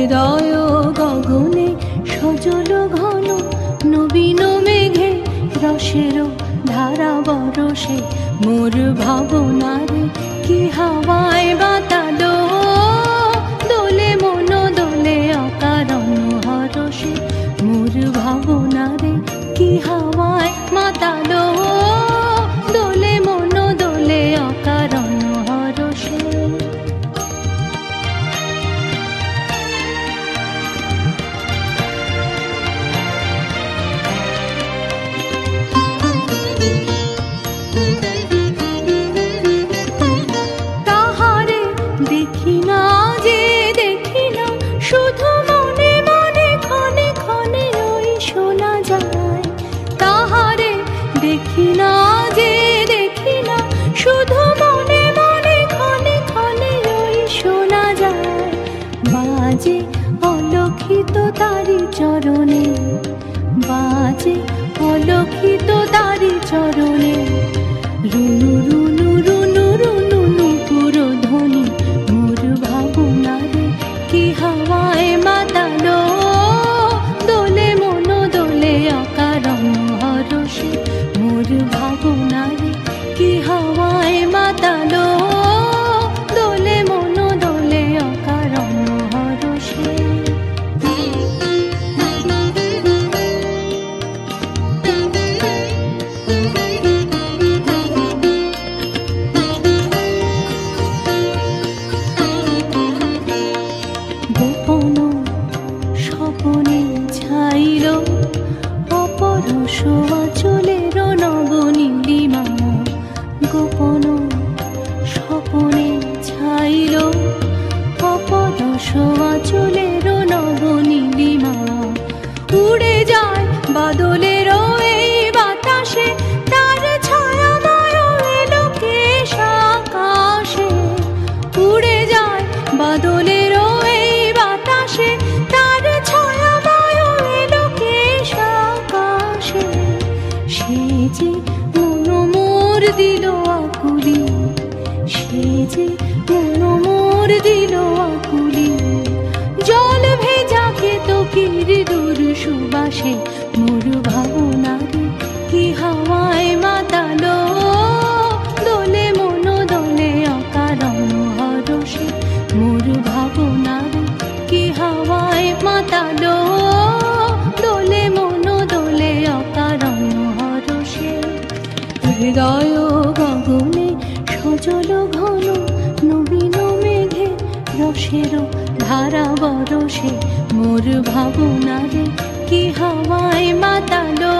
হৃদয় গগনে সজল ঘন নবীন মেঘে রসের ধারা বরসে মোর ভাবনারে কি হাওয়ায় বাতালো দোলে মন দোলে অকারণ হরসে মোর ভাবনারে কি হাওয়ায় মাতালো দোলে মন দোলে অকারণ হরসে। তাহারে দেখি না যে দেখি না শুধু মনে মনে ক্ষণে ক্ষণে ওই শোনা যায়। তাহারে দেখি না যে দেখি না শুধু মনে মনে ক্ষণে ক্ষণে ওই শোনা যায়। বাজে অলক্ষিত তারি চরণে বাজে অলক্ষিত তারি চরণে রুনু রুনু রুনু রুনু নুপুর ধ্বনি মোর ভাবনারে কি হাওয়ায় মাতালো দোলে মন দোলে অকারণ হরসে মোর ভাবনারে কি হাওয়ায় মাতালো দোলে মন দোলে অকারণ হরসে। গোপন স্বপনে ছাইল অপরশ আঁচলের নবনীলিমা। গোপন স্বপনে ছাইল অপরশ আঁচলের নবনীলিমা। উড়ে যায় বাদলের এই বাতাসে তার ছায়াময় এলোকেশ আকাশে। উড়ে যায় বাদলের এই বাতাসে তার ছায়াময় এলোকেশ আকাশে। সে যে মন মোর দিল আকুলি সে যে মন মোর দিল আকুলি। জল ভেজা কেতকীর দূর সুবাসে মোর ভাবনারে কি হাওয়ায় মাতালো দোলে মন দোলে অকারণ হরসে মোর ভাবনারে কি হাওয়ায় মাতালো দোলে মন দোলে অকারণ হরসে। হৃদয় গগনে সজল ঘন নবীন মেঘে রসের ধারা বরসে মোর ভাবনারে কি হাওয়ায় মাতালো।